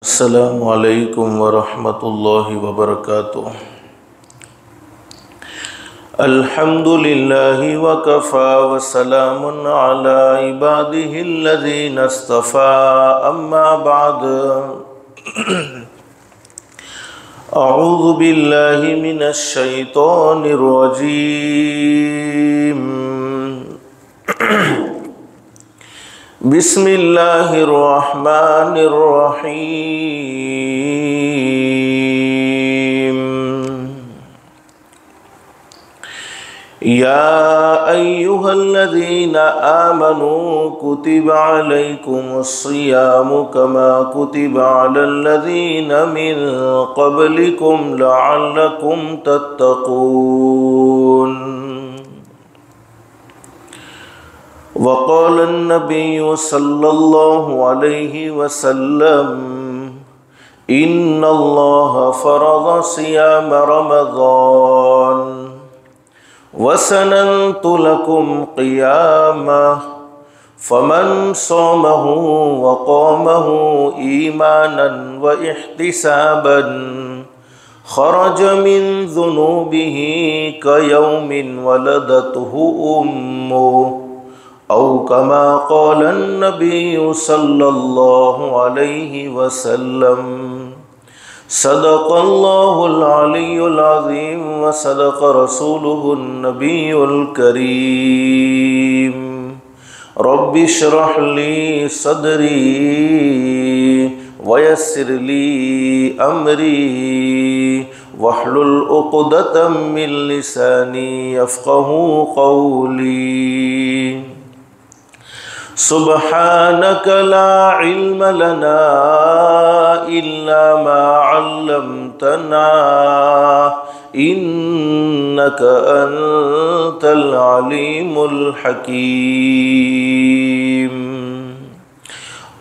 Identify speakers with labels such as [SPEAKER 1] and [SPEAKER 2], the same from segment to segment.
[SPEAKER 1] السلام علیکم ورحمۃ اللہ وبرکاتہ۔ الحمد للہ وکفی وسلام علی عبادہ الذین اصطفی، اما بعد اعوذ باللہ من الشیطان الرجیم، بسم اللہ الرحمن الرحیم۔ یا ایہا الذین آمنوا کتب علیکم الصیام کما کتب علی الذین من قبلکم لعلکم تتقون۔ وقال النبي صلى الله عليه وسلم إن الله فرض صيام رمضان وسننت لكم قيامه فمن صامه وقامه إيمانا واحتسابا خرج من ذنوبه كيوم ولدته أمه، او کما قال النبی صلی اللہ علیہ وسلم۔ صدق اللہ العلی العظیم وصدق رسولہ النبی الکریم۔ رب اشرح لی صدری ویسر لی امری واحلل عقدۃ من لسانی یفقہوا قولی۔ سبحانك لا علم لنا إلا ما علمتنا إنك أنت العليم الحكيم۔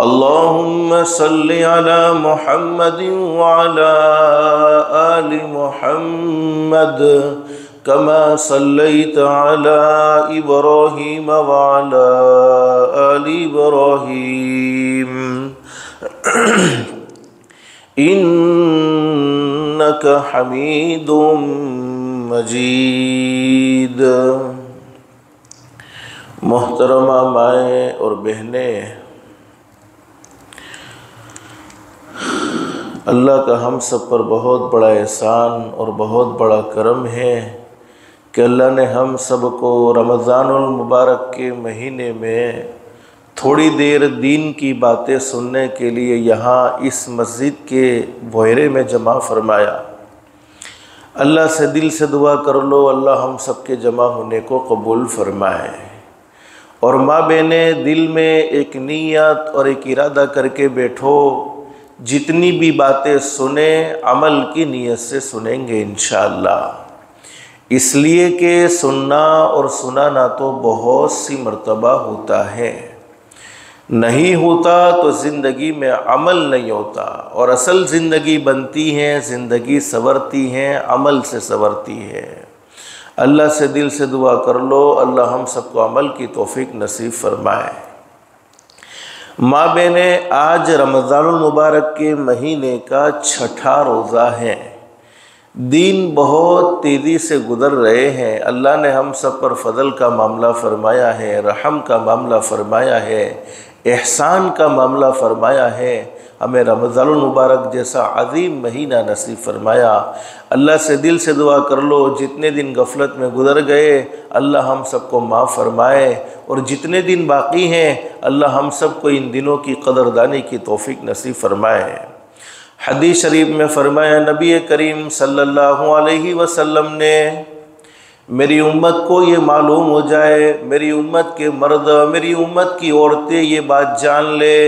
[SPEAKER 1] اللهم صل على محمد وعلى آل محمد كما صليت على إبراهيم وعلى آل إبراهيم إنك حميد مجيد۔ محترمہ مائیں اور بہنیں، اللہ کا ہم سب پر بہت بڑا احسان اور بہت بڑا کرم ہے کہ اللہ نے ہم سب کو رمضان المبارک کے مہینے میں تھوڑی دیر دین کی باتیں سننے کے لیے یہاں اس مسجد کے بحیرے میں جمع فرمایا۔ اللہ سے دل سے دعا کر لو اللہ ہم سب کے جمع ہونے کو قبول فرمائے، اور ماں بہنیں دل میں ایک نیت اور ایک ارادہ کر کے بیٹھو، جتنی بھی باتیں سنیں عمل کی نیت سے سنیں گے انشاءاللہ، اس لیے کہ سننا اور سنانا تو بہت سی مرتبہ ہوتا ہے، نہیں ہوتا تو زندگی میں عمل نہیں ہوتا، اور اصل زندگی بنتی ہے، زندگی سنورتی ہے، عمل سے سنورتی ہے۔ اللہ سے دل سے دعا کر لو اللہ ہم سب کو عمل کی توفیق نصیب فرمائے۔ ماں بہنیں، آج رمضان المبارک کے مہینے کا 6واں روزہ ہے۔ دن بہت تیزی سے گزر رہے ہیں، اللہ نے ہم سب پر فضل کا معاملہ فرمایا ہے، رحم کا معاملہ فرمایا ہے، احسان کا معاملہ فرمایا ہے، ہمیں رمضان المبارک جیسا عظیم مہینہ نصیب فرمایا۔ اللہ سے دل سے دعا کر لو جتنے دن غفلت میں گزر گئے اللہ ہم سب کو معاف فرمائے، اور جتنے دن باقی ہیں اللہ ہم سب کو ان دنوں کی قدردانی کی توفیق نصیب فرمائے۔ حدیث شریف میں فرمایا نبی کریم صلی اللہ علیہ وسلم نے، میری امت کو یہ معلوم ہو جائے، میری امت کے مرد، میری امت کی عورتیں یہ بات جان لے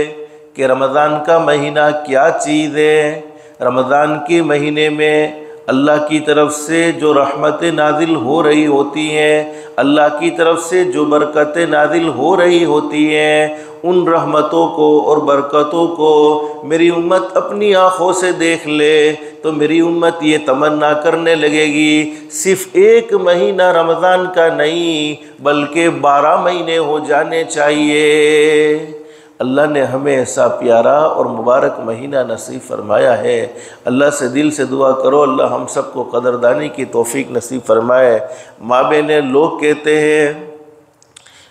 [SPEAKER 1] کہ رمضان کا مہینہ کیا چیز ہے۔ رمضان کے مہینے میں اللہ کی طرف سے جو رحمتیں نازل ہو رہی ہوتی ہیں، اللہ کی طرف سے جو برکتیں نازل ہو رہی ہوتی ہیں، ان رحمتوں کو اور برکتوں کو میری امت اپنی آنکھوں سے دیکھ لے تو میری امت یہ تمنا کرنے لگے گی صرف ایک مہینہ رمضان کا نہیں بلکہ 12 مہینے ہو جانے چاہیے۔ اللہ نے ہمیں ایسا پیارا اور مبارک مہینہ نصیب فرمایا ہے۔ اللہ سے دل سے دعا کرو اللہ ہم سب کو قدردانی کی توفیق نصیب فرمائے۔ ماں بہنیں، لوگ کہتے ہیں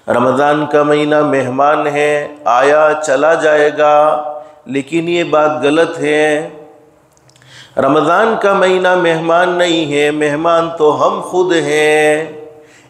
[SPEAKER 1] رمضان کا مہینہ مہمان ہے، آیا چلا جائے گا، لیکن یہ بات غلط ہے۔ رمضان کا مہینہ مہمان نہیں ہے، مہمان تو ہم خود ہیں،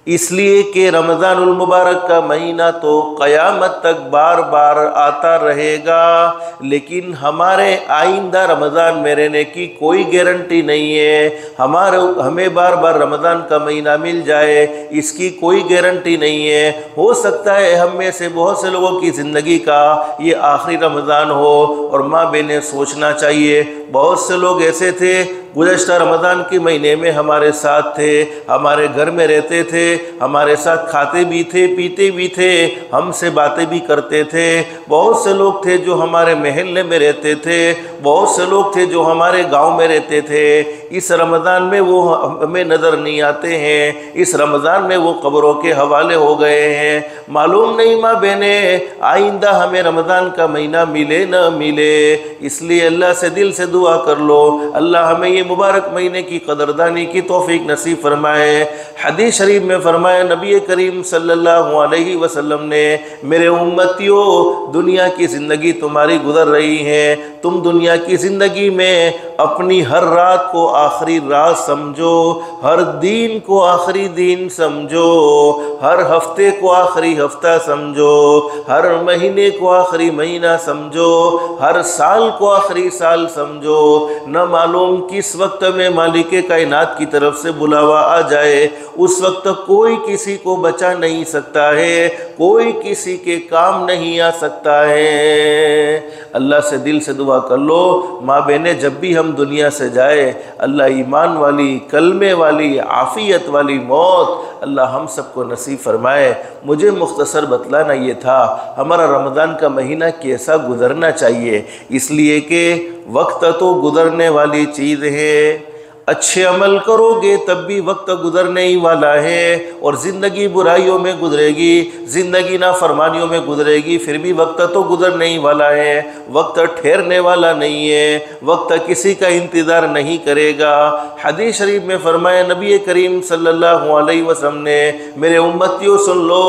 [SPEAKER 1] اس لیے کہ رمضان المبارک کا مہینہ تو قیامت تک بار بار آتا رہے گا، لیکن ہمارے آئندہ رمضان میں رہنے کی کوئی گارنٹی نہیں ہے۔ ہمیں بار بار رمضان کا مہینہ مل جائے اس کی کوئی گارنٹی نہیں ہے۔ ہو سکتا ہے ہم میں سے بہت سے لوگوں کی زندگی کا یہ آخری رمضان ہو، اور ماں بہنیں سوچنا چاہیے بہت سے لوگ ایسے تھے گزشتہ رمضان کے مہینے میں ہمارے ساتھ تھے، ہمارے گھر میں رہتے تھے، ہمارے ساتھ کھاتے بھی تھے، پیتے بھی تھے، ہم سے باتیں بھی کرتے تھے۔ بہت سے لوگ تھے جو ہمارے محلے میں رہتے تھے، بہت سے لوگ تھے جو ہمارے گاؤں میں رہتے تھے۔ اس رمضان میں وہ ہمیں نظر نہیں آتے ہیں، اس رمضان میں وہ قبروں کے حوالے ہو گئے ہیں۔ معلوم نہیں ماں بہنیں آئندہ ہمیں رمضان کا مہینہ ملے نہ ملے، اس لیے اللہ سے دل سے دعا کر لو اللہ ہمیں یہ مبارک مہینے کی قدردانی کی توفیق نصیب فرمائے۔ حدیث شریف میں فرمایا نبی کریم صلی اللہ علیہ وسلم نے، میرے امتیوں دنیا کی زندگی تمہاری گزر رہی ہے، تم دنیا کی زندگی میں اپنی ہر رات کو آخری رات سمجھو، ہر دین کو آخری دین سمجھو، ہر ہفتے کو آخری ہفتہ سمجھو، ہر مہینے کو آخری مہینہ سمجھو، ہر سال کو آخری سال سمجھو۔ نہ معلوم کس وقت میں مالک کائنات کی طرف سے بلاوا آ جائے، اس وقت کوئی کسی کو بچا نہیں سکتا ہے، کوئی کسی کے کام نہیں آ سکتا ہے۔ اللہ سے دل سے دعا کر لو ماں بہنیں جب بھی ہم دنیا سے جائے اللہ ایمان والی، کلمے والی، عافیت والی موت اللہ ہم سب کو نصیب فرمائے۔ مجھے مختصر بتلانا یہ تھا ہمارا رمضان کا مہینہ کیسا گزرنا چاہیے، اس لیے کہ وقت تو گزرنے والی چیز ہے، اچھے عمل کرو گے تب بھی وقت گزرنے ہی والا ہے، اور زندگی برائیوں میں گزرے گی، زندگی نافرمانیوں میں گزرے گی، پھر بھی وقت تو گزرنے ہی والا ہے، وقت ٹھہرنے والا نہیں ہے، وقت کسی کا انتظار نہیں کرے گا۔ حدیث شریف میں فرمایا نبی کریم صلی اللہ علیہ وسلم نے، میرے امتیوں سن لو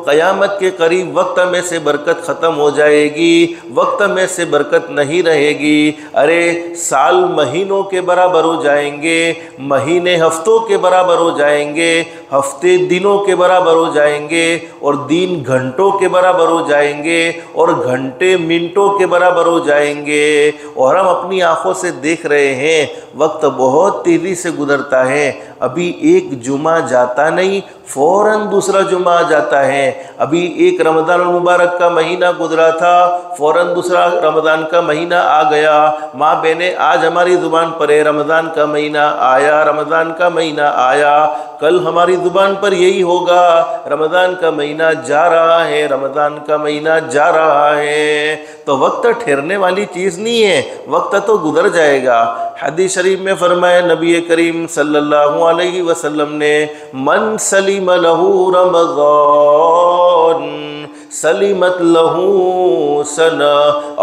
[SPEAKER 1] قیامت کے قریب وقت میں سے برکت ختم ہو جائے گی، وقت میں سے برکت نہیں رہے گی۔ ارے سال مہینوں کے برابر ہو جائیں گے، مہینے ہفتوں کے برابر ہو جائیں گے، ہفتے دنوں کے برابر ہو جائیں گے، اور دن گھنٹوں کے برابر ہو جائیں گے، اور گھنٹے منٹوں کے برابر ہو جائیں گے۔ اور ہم اپنی آنکھوں سے دیکھ رہے ہیں وقت بہت تیزی سے گزرتا ہے، ابھی ایک جمعہ جاتا نہیں فوراً دوسرا جمعہ آ جاتا ہے، ابھی ایک رمضان المبارک کا مہینہ گزرا تھا فوراً دوسرا رمضان کا مہینہ آ گیا۔ ماں بہنیں آج ہماری زبان پر ہے رمضان کا مہینہ آیا، رمضان کا مہینہ آیا، کل ہماری زبان پر یہی ہوگا رمضان کا مہینہ جا رہا ہے، رمضان کا مہینہ جا رہا ہے۔ تو وقت ٹھہرنے والی چیز نہیں ہے، وقت تو گزر جائے گا۔ حدیث شریف میں فرمایا نبی کریم صلی اللہ علیہ وسلم نے، من سلم لہ رمضان سلمت لہ سنہ،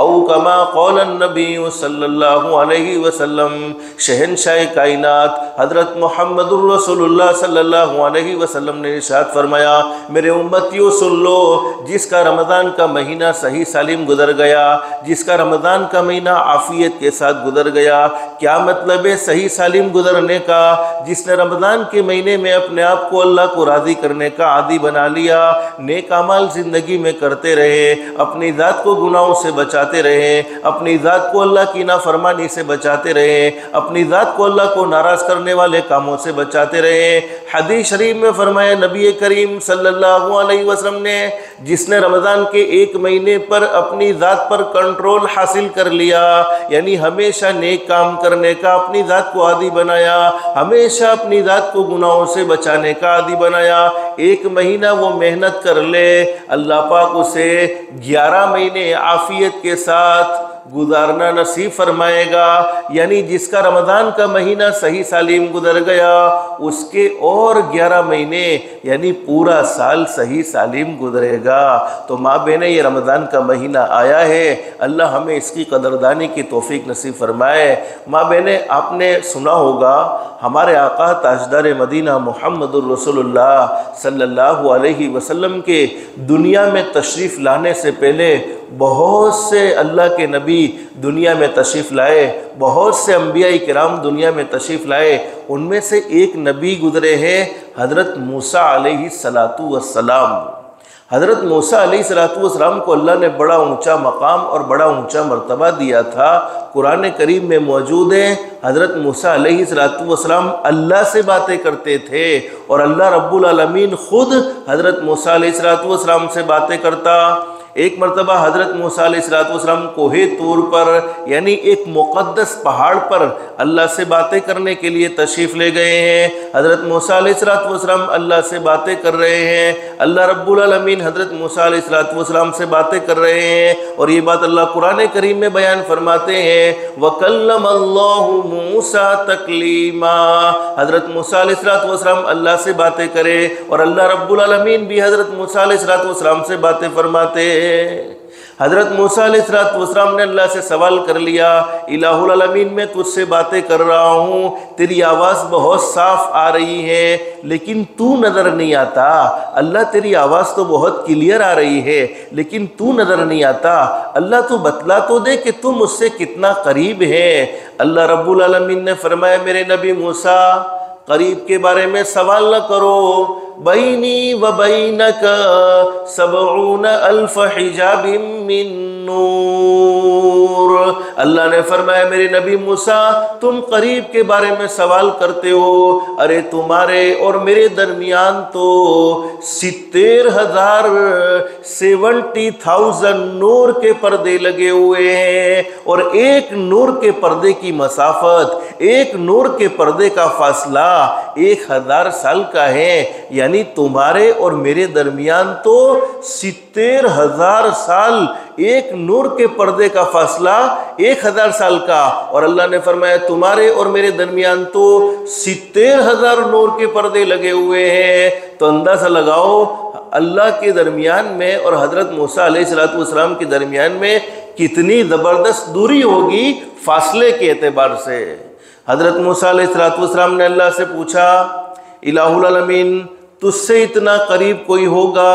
[SPEAKER 1] او کما قول النبی صلی اللہ علیہ وسلم۔ شہنشاہ کائنات حضرت محمد الرسول اللہ صلی اللہ علیہ وسلم نے ارشاد فرمایا، میرے امتیوں سن لو، جس کا رمضان کا مہینہ صحیح سالم گزر گیا، جس کا رمضان کا مہینہ عافیت کے ساتھ گزر گیا۔ کیا مطلب ہے صحیح سالم گزرنے کا؟ جس نے رمضان کے مہینے میں اپنے آپ کو اللہ کو راضی کرنے کا عادی بنا لیا، نیک اعمال زندگی میں کرتے رہے، اپنی ذات کو گناہوں سے بچاتے رہے، اپنی ذات کو اللہ کی نافرمانی سے بچاتے رہے، اپنی ذات کو اللہ کو ناراض کرنے والے کاموں سے بچاتے رہے۔ حدیث شریف میں فرمایا نبی کریم صلی اللہ علیہ وسلم نے، جس نے رمضان کے ایک مہینے پر اپنی ذات پر کنٹرول حاصل کر لیا، یعنی ہمیشہ نیک کام کرنے کا اپنی ذات کو عادی بنایا، ہمیشہ اپنی ذات کو گناہوں سے بچانے کا عادی بنایا، ایک مہینہ وہ محنت کر لے، اللہ پاک اسے 11 مہینے عافیت کے ساتھ گزارنا نصیب فرمائے گا۔ یعنی جس کا رمضان کا مہینہ صحیح سالم گزر گیا اس کے اور 11 مہینے یعنی پورا سال صحیح سالم گزرے گا۔ تو ماں بہنیں، یہ رمضان کا مہینہ آیا ہے، اللہ ہمیں اس کی قدردانی کی توفیق نصیب فرمائے۔ ماں بہنیں، آپ نے سنا ہوگا ہمارے آقا تاجدار مدینہ محمد الرسول اللہ صلی اللہ علیہ وسلم کے دنیا میں تشریف لانے سے پہلے بہت سے اللہ کے نبی دنیا میں تشریف لائے، بہت سے انبیاء کرام دنیا میں تشریف لائے۔ ان میں سے ایک نبی گزرے ہیں حضرت موسیٰ علیہ السلام۔ حضرت موسیٰ علیہ السلام کو اللہ نے بڑا اونچا مقام اور بڑا اونچا مرتبہ دیا تھا۔ قرآن کریم میں موجود ہے حضرت موسیٰ علیہ السلام اللہ سے باتیں کرتے تھے، اور اللہ رب العالمین خود حضرت موسیٰ علیہ السلام سے باتیں کرتا۔ ایک مرتبہ حضرت موسیٰ علیہ السلام کوہ طور پر یعنی ایک مقدس پہاڑ پر اللہ سے باتیں کرنے کے لیے تشریف لے گئے ہیں۔ حضرت موسیٰ علیہ السلام اللہ سے باتیں کر رہے ہیں، اللہ رب العالمین حضرت موسیٰ علیہ السلام سے باتیں کر رہے ہیں، اور یہ بات اللہ قرآن کریم میں بیان فرماتے ہیں وَكَلَّمَ اللَّهُ مُوسَىٰ تَكْلِيمًا۔ حضرت موسیٰ علیہ السلام اللہ سے باتیں کرے اور اللہ رب العالمین بھی حضرت موسیٰ علیہ السلام سے باتیں فرماتے ہیں۔ حضرت موسیٰ علیہ السلام نے اللہ سے سوال کر لیا، الہ العالمین میں تجھ سے باتیں کر رہا ہوں، تیری آواز بہت صاف آ رہی ہے لیکن تو نظر نہیں آتا۔ اللہ تیری آواز تو بہت کلیئر آ رہی ہے لیکن تو نظر نہیں آتا، اللہ تو بتلا تو دے کہ تو مجھ سے کتنا قریب ہے۔ اللہ رب العالمین نے فرمایا میرے نبی موسیٰ قریب کے بارے میں سوال نہ کرو، بینی و بینک 70,000 حجاب من نور۔ اللہ نے فرمایا میرے نبی موسیٰ تم قریب کے بارے میں سوال کرتے ہو، ارے تمہارے اور میرے درمیان تو 70,000 نور کے پردے لگے ہوئے ہیں، اور ایک نور کے پردے کی مسافت، ایک نور کے پردے کا فاصلہ 1000 سال کا ہے۔ یعنی تمہارے اور میرے درمیان تو 70,000 سال، ایک نور کے پردے کا فاصلہ 1000 سال کا، اور اللہ نے فرمایا تمہارے اور میرے درمیان تو 70,000 نور کے پردے لگے ہوئے ہیں۔ تو اندازہ لگاؤ اللہ کے درمیان میں اور حضرت موسیٰ علیہ السلام کے درمیان میں کتنی زبردست دوری ہوگی فاصلے کے اعتبار سے۔ حضرت موسیٰ علیہ السلام نے اللہ سے پوچھا الہ العالمین تجھ سے اتنا قریب کوئی ہوگا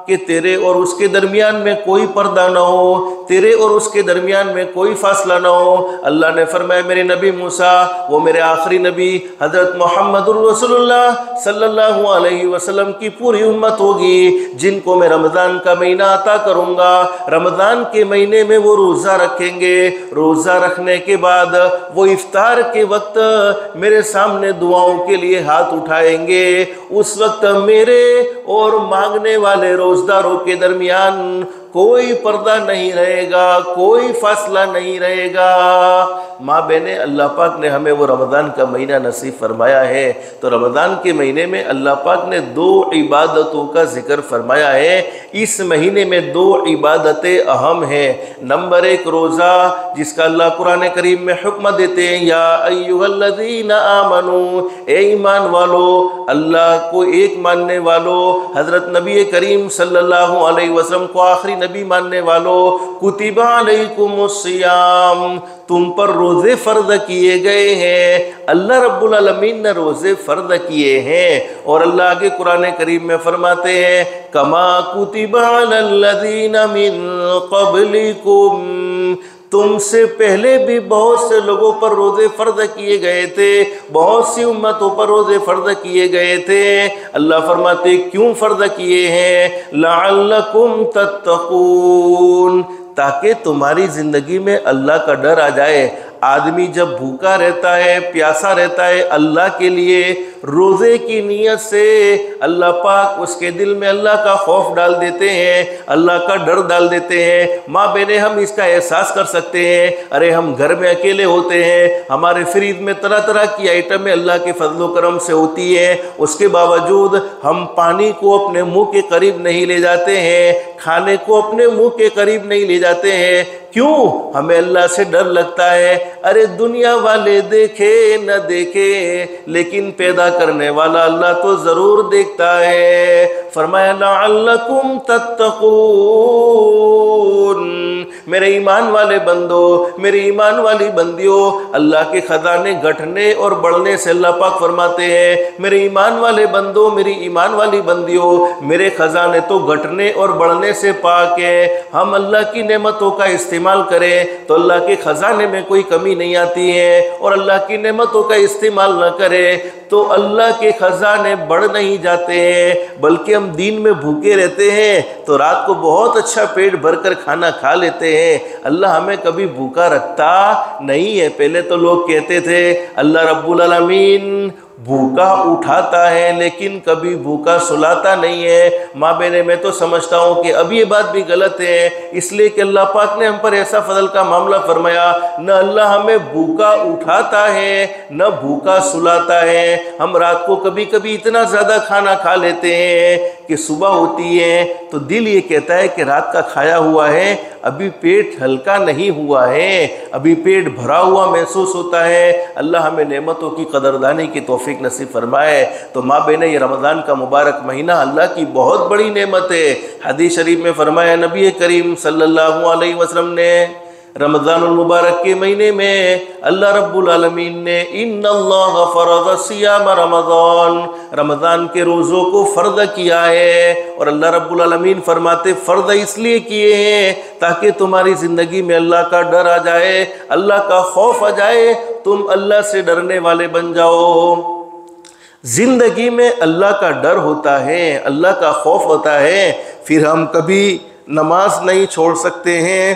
[SPEAKER 1] کہ تیرے اور اس کے درمیان میں کوئی پردہ نہ ہو، تیرے اور اس کے درمیان میں کوئی فاصلہ نہ ہو؟ اللہ نے فرمایا میرے نبی موسیٰ، وہ میرے آخری نبی حضرت محمد الرسول اللہ صلی اللہ علیہ وسلم کی پوری امت ہوگی جن کو میں رمضان کا مہینہ عطا کروں گا۔ رمضان کے مہینے میں وہ روزہ رکھیں گے، روزہ رکھنے کے بعد وہ افطار کے وقت میرے سامنے دعاؤں کے لیے ہاتھ اٹھائیں گے۔ اس وقت میرے اور مانگنے والے روزداروں کے درمیان کوئی پردہ نہیں رہے گا، کوئی فاصلہ نہیں رہے گا۔ ماں بہنیں، اللہ پاک نے ہمیں وہ رمضان کا مہینہ نصیب فرمایا ہے، تو رمضان کے مہینے میں اللہ پاک نے 2 عبادتوں کا ذکر فرمایا ہے۔ اس مہینے میں 2 عبادتیں اہم ہیں۔ نمبر 1 روزہ، جس کا اللہ قرآن کریم میں حکم دیتے ہیں یا ایھا الذین آمنو، اے ایمان والو، اللہ کو ایک ماننے والو، حضرت نبی کریم صلی اللہ علیہ وسلم کو آخری نبی ماننے والو، کتب علیکم الصیام، تم پر روزے فرض کیے گئے ہیں۔ اللہ رب العالمین نے روزے فرض کیے ہیں، اور اللہ آگے قرآن کریم میں فرماتے ہیں کما کتب علی الذین من قبلکم، تم سے پہلے بھی بہت سے لوگوں پر روزے فرض کیے گئے تھے، بہت سی امتوں پر روزے فرض کیے گئے تھے۔ اللہ فرماتے کیوں فرض کیے ہیں؟ لعلکم تتقون، تاکہ تمہاری زندگی میں اللہ کا ڈر آ جائے۔ آدمی جب بھوکا رہتا ہے، پیاسا رہتا ہے اللہ کے لیے، روزے کی نیت سے اللہ پاک اس کے دل میں اللہ کا خوف ڈال دیتے ہیں، اللہ کا ڈر ڈال دیتے ہیں۔ ماں بہنیں ہم اس کا احساس کر سکتے ہیں، ارے ہم گھر میں اکیلے ہوتے ہیں، ہمارے فریج میں طرح طرح کی آئٹمیں اللہ کے فضل و کرم سے ہوتی ہیں، اس کے باوجود ہم پانی کو اپنے منہ کے قریب نہیں لے جاتے ہیں، کھانے کو اپنے منہ کے قریب نہیں لے جاتے ہیں۔ کیوں؟ ہمیں اللہ سے ڈر لگتا ہے، ارے دنیا والے دیکھے نہ دیکھے لیکن پیدا کرنے والا اللہ تو ضرور دیکھتا ہے۔ فرمایا لعلکم تتقون، میرے ایمان والے بندو، میرے ایمان والی بندیوں، اللہ کے خزانے گھٹنے اور بڑھنے سے اللہ پاک فرماتے ہیں میرے ایمان والے بندو، میری ایمان والی بندیوں، میرے خزانے تو گھٹنے اور بڑھنے سے پاک ہے۔ ہم اللہ کی نعمتوں کا استعمال کریں تو اللہ کے خزانے میں کوئی کمی نہیں آتی ہے، اور اللہ کی نعمتوں کا استعمال نہ کریں تو اللہ کے خزانے بڑھ نہیں جاتے ہیں، بلکہ ہم دین میں بھوکے رہتے ہیں تو رات کو بہت اچھا پیٹ بھر کر کھانا کھا لیتے ہیں، اللہ ہمیں کبھی بھوکا رکھتا نہیں ہے۔ پہلے تو لوگ کہتے تھے اللہ رب العالمین بھوکا اٹھاتا ہے لیکن کبھی بھوکا سلاتا نہیں ہے۔ ماں بہنیں میں تو سمجھتا ہوں کہ اب یہ بات بھی غلط ہے، اس لیے کہ اللہ پاک نے ہم پر ایسا فضل کا معاملہ فرمایا، نہ اللہ ہمیں بھوکا اٹھاتا ہے نہ بھوکا سلاتا ہے۔ ہم رات کو کبھی کبھی اتنا زیادہ کھانا کھا لیتے ہیں کہ صبح ہوتی ہے تو دل یہ کہتا ہے کہ رات کا کھایا ہوا ہے، ابھی پیٹ ہلکا نہیں ہوا ہے، ابھی پیٹ بھرا ہوا محسوس ہوتا ہے۔ اللہ ہمیں نعمتوں کی قدردانی کی توفیق نصیب فرمائے۔ تو ماں بہنیں، یہ رمضان کا مبارک مہینہ اللہ کی بہت بڑی نعمت ہے۔ حدیث شریف میں فرمایا نبی کریم صلی اللہ علیہ وسلم نے رمضان المبارک کے مہینے میں اللہ رب العالمین نے ان اللہ فرض صیام رمضان، رمضان کے روزوں کو فرض کیا ہے، اور اللہ رب العالمین فرماتے فرض اس لیے کیے ہیں تاکہ تمہاری زندگی میں اللہ کا ڈر آ جائے، اللہ کا خوف آ جائے، تم اللہ سے ڈرنے والے بن جاؤ۔ زندگی میں اللہ کا ڈر ہوتا ہے، اللہ کا خوف ہوتا ہے، پھر ہم کبھی نماز نہیں چھوڑ سکتے ہیں،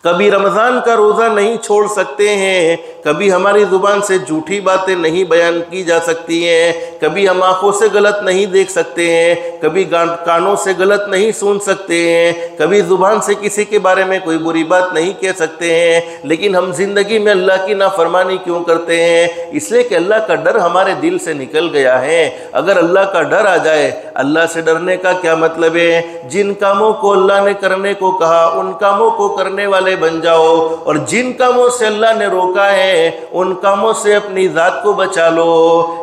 [SPEAKER 1] کبھی رمضان کا روزہ نہیں چھوڑ سکتے ہیں، کبھی ہماری زبان سے جھوٹی باتیں نہیں بیان کی جا سکتی ہیں، کبھی ہم آنکھوں سے غلط نہیں دیکھ سکتے ہیں، کبھی کانوں سے غلط نہیں سن سکتے ہیں، کبھی زبان سے کسی کے بارے میں کوئی بری بات نہیں کہہ سکتے ہیں، لیکن ہم زندگی میں اللہ کی نافرمانی کیوں کرتے ہیں؟ اس لیے کہ اللہ کا ڈر ہمارے دل سے نکل گیا ہے۔ اگر اللہ کا ڈر آ جائے، اللہ سے ڈرنے کا کیا مطلب ہے؟ جن کاموں کو اللہ نے کرنے کو کہا ان کاموں کو کرنے والے بن جاؤ، اور جن کاموں سے اللہ نے روکا ہے ان کاموں سے اپنی ذات کو بچا لو۔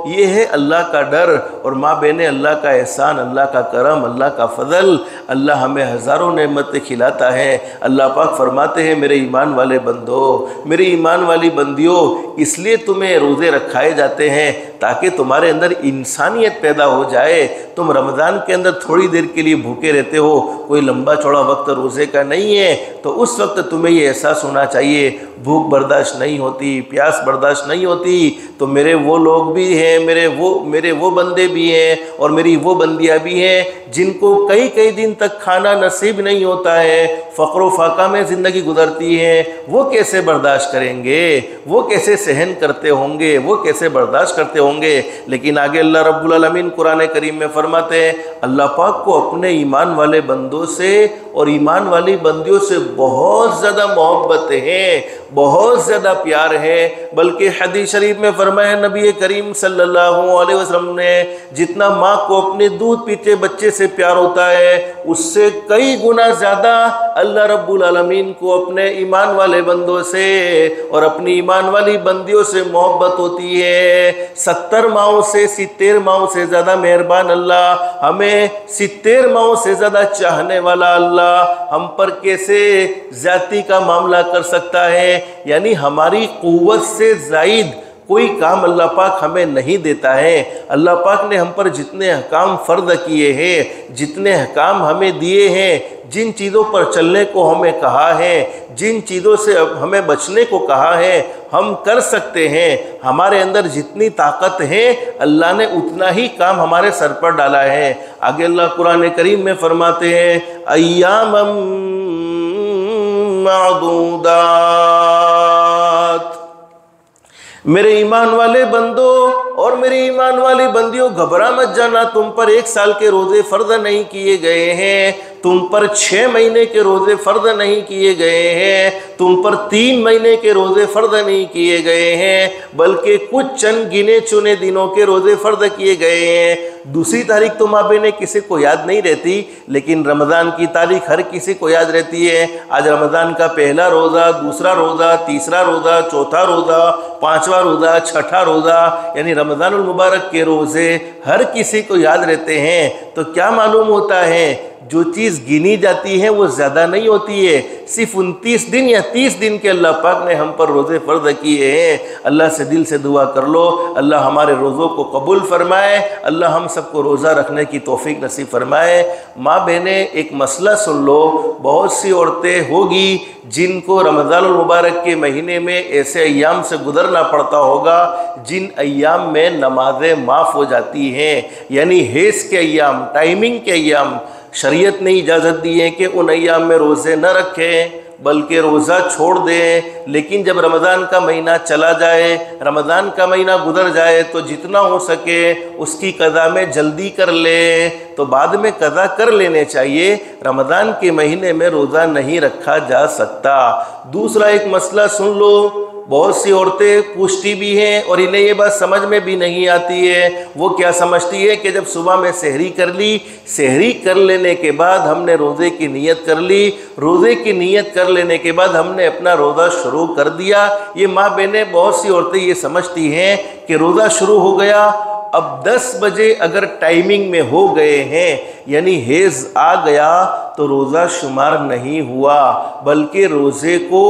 [SPEAKER 1] یہ ہے اللہ کا ڈر۔ اور ماں بہنیں، اللہ کا احسان، اللہ کا کرم، اللہ کا فضل، اللہ ہمیں ہزاروں نعمتیں کھلاتا ہے۔ اللہ پاک فرماتے ہیں میرے ایمان والے بندو، میری ایمان والی بندیوں، اس لیے تمہیں روزے رکھائے جاتے ہیں تاکہ تمہارے اندر انسانیت پیدا ہو جائے۔ تم رمضان کے اندر تھوڑی دیر کے لیے بھوکے رہتے ہو، کوئی لمبا چوڑا وقت روزے کا نہیں ہے، تو اس وقت تمہیں یہ احساس ہونا چاہیے بھوک برداشت نہیں ہوتی، پیاس برداشت نہیں ہوتی، تو میرے وہ لوگ بھی ہیں، میرے وہ بندے بھی ہیں اور میری وہ بندیاں بھی ہیں جن کو کئی دن تک کھانا نصیب نہیں ہوتا ہے، فقر و فاقہ میں زندگی گزرتی ہے۔ وہ کیسے برداشت کریں گے؟ وہ کیسے سہن کرتے ہوں گے؟ وہ کیسے برداشت کرتے ہوں گے؟ لیکن آگے اللہ رب العالمین قرآن کریم میں فرماتے ہیں اللہ پاک کو اپنے ایمان والے بندوں سے اور ایمان والی بندیوں سے بہت زیادہ محبت ہے، بہت زیادہ پیار ہے۔ بلکہ حدیث شریف میں فرمایا نبی کریم صلی اللہ علیہ وسلم نے جتنا ماں کو اپنے دودھ پیتے بچے سے پیار ہوتا ہے، اس سے کئی گنا زیادہ اللہ رب العالمین کو اپنے ایمان والے بندوں سے اور اپنی ایمان والی بندیوں سے محبت ہوتی ہے۔ 70 ماؤں سے 70 ماؤں سے زیادہ مہربان اللہ، ہمیں 70 ماؤں سے زیادہ چاہنے والا اللہ ہم پر کیسے زیادتی کا معاملہ کر سکتا ہے؟ یعنی ہماری قوت سے زائد کوئی کام اللہ پاک ہمیں نہیں دیتا ہے۔ اللہ پاک نے ہم پر جتنے احکام فرض کیے ہیں، جتنے احکام ہمیں دیے ہیں، جن چیزوں پر چلنے کو ہمیں کہا ہے، جن چیزوں سے ہمیں بچنے کو کہا ہے، ہم کر سکتے ہیں۔ ہمارے اندر جتنی طاقت ہے اللہ نے اتنا ہی کام ہمارے سر پر ڈالا ہے۔ آگے اللہ قرآن کریم میں فرماتے ہیں ایاما معدودات، میرے ایمان والے بندوں اور میری ایمان والی بندیوں، گھبرا مت جانا، تم پر 1 سال کے روزے فرض نہیں کیے گئے ہیں، تم پر 6 مہینے کے روزے فرض نہیں کیے گئے ہیں، تم پر 3 مہینے کے روزے فرض نہیں کیے گئے ہیں، بلکہ کچھ چند گنے چنے دنوں کے روزے فرض کیے گئے ہیں۔ دوسری تاریخ تو مابین کسی کو یاد نہیں رہتی، لیکن رمضان کی تاریخ ہر کسی کو یاد رہتی ہے۔ آج رمضان کا پہلا روزہ، دوسرا روزہ، تیسرا روزہ، چوتھا روزہ، 5واں روزہ، 6واں روزہ، یعنی رمضان المبارک کے روزے ہر کسی کو یاد رہتے ہیں۔ تو کیا معلوم ہوتا ہے؟ جو چیز گنی جاتی ہے وہ زیادہ نہیں ہوتی ہے، صرف 29 دن یا 30 دن کے اللہ پاک نے ہم پر روزے فرض کیے ہیں۔ اللہ سے دل سے دعا کر لو، اللہ ہمارے روزوں کو قبول فرمائے، اللہ ہم سب کو روزہ رکھنے کی توفیق نصیب فرمائے۔ ماں بہنیں، ایک مسئلہ سن لو، بہت سی عورتیں ہوگی جن کو رمضان المبارک کے مہینے میں ایسے ایام سے گزرنا پڑتا ہوگا جن ایام میں نمازیں معاف ہو جاتی ہیں، یعنی حیض کے ایام، ٹائمنگ کے ایام۔ شریعت نے اجازت دی ہے کہ ان ایام میں روزے نہ رکھیں بلکہ روزہ چھوڑ دیں، لیکن جب رمضان کا مہینہ چلا جائے، رمضان کا مہینہ گزر جائے تو جتنا ہو سکے اس کی قضا میں جلدی کر لیں، تو بعد میں قضا کر لینے چاہیے۔ رمضان کے مہینے میں روزہ نہیں رکھا جا سکتا۔ دوسرا ایک مسئلہ سن لو، بہت سی عورتیں پوچھتی بھی ہیں اور انہیں یہ بات سمجھ میں بھی نہیں آتی ہے۔ وہ کیا سمجھتی ہے کہ جب صبح میں سحری کر لی، سحری کر لینے کے بعد ہم نے روزے کی نیت کر لی، روزے کی نیت کر لینے کے بعد ہم نے اپنا روزہ شروع کر دیا۔ یہ ماں بہنیں، بہت سی عورتیں یہ سمجھتی ہیں کہ روزہ شروع ہو گیا، اب 10 بجے اگر ٹائمنگ میں ہو گئے ہیں یعنی حیض آ گیا تو روزہ شمار نہیں ہوا، بلکہ روزے کو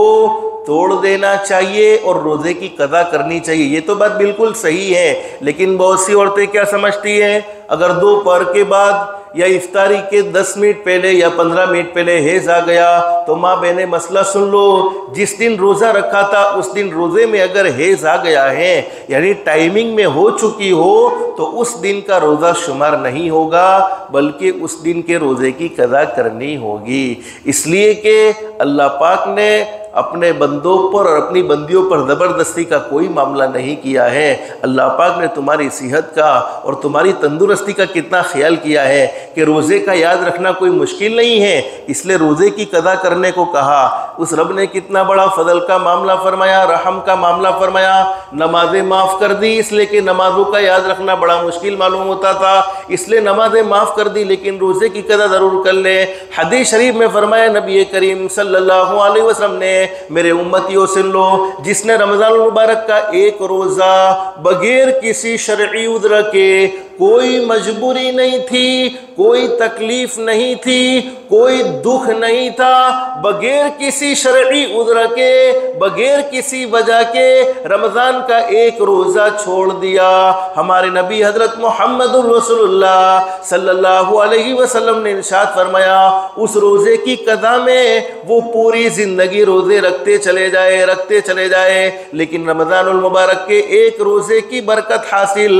[SPEAKER 1] توڑ دینا چاہیے اور روزے کی قضا کرنی چاہیے۔ یہ تو بات بالکل صحیح ہے، لیکن بہت سی عورتیں کیا سمجھتی ہیں، اگر دوپہر کے بعد یا افطاری کے 10 منٹ پہلے یا 15 منٹ پہلے حیض آ گیا تو ماں بہنیں مسئلہ سن لو، جس دن روزہ رکھا تھا اس دن روزے میں اگر حیض آ گیا ہے یعنی ٹائمنگ میں ہو چکی ہو تو اس دن کا روزہ شمار نہیں ہوگا، بلکہ اس دن کے روزے کی قضا کرنی ہوگی۔ اس لیے کہ اللہ پاک نے اپنے بندوں پر اور اپنی بندیوں پر زبردستی کا کوئی معاملہ نہیں کیا ہے۔ اللہ پاک نے تمہاری صحت کا اور تمہاری تندرستی کا کتنا خیال کیا ہے کہ روزے کا یاد رکھنا کوئی مشکل نہیں ہے، اس لیے روزے کی قضا کرنے کو کہا۔ اس رب نے کتنا بڑا فضل کا معاملہ فرمایا، رحم کا معاملہ فرمایا، نمازیں معاف کر دی، اس لیے کہ نمازوں کا یاد رکھنا بڑا مشکل معلوم ہوتا تھا، اس لیے نمازیں معاف کر دی، لیکن روزے کی قضا ضرور کر لیں۔ حدیث شریف میں فرمایا نبی کریم صلی اللہ علیہ وسلم نے، میرے امتیوں سن لو، جس نے رمضان المبارک کا ایک روزہ بغیر کسی شرعی عذر کے، کوئی مجبوری نہیں تھی، کوئی تکلیف نہیں تھی، کوئی دکھ نہیں تھا، بغیر کسی شرعی عذر کے، بغیر کسی وجہ کے رمضان کا ایک روزہ چھوڑ دیا، ہمارے نبی حضرت محمد رسول اللہ صلی اللہ علیہ وسلم نے ارشاد فرمایا، اس روزے کی قضا میں وہ پوری زندگی روزے رکھتے چلے جائے، لیکن رمضان المبارک کے ایک روزے کی برکت حاصل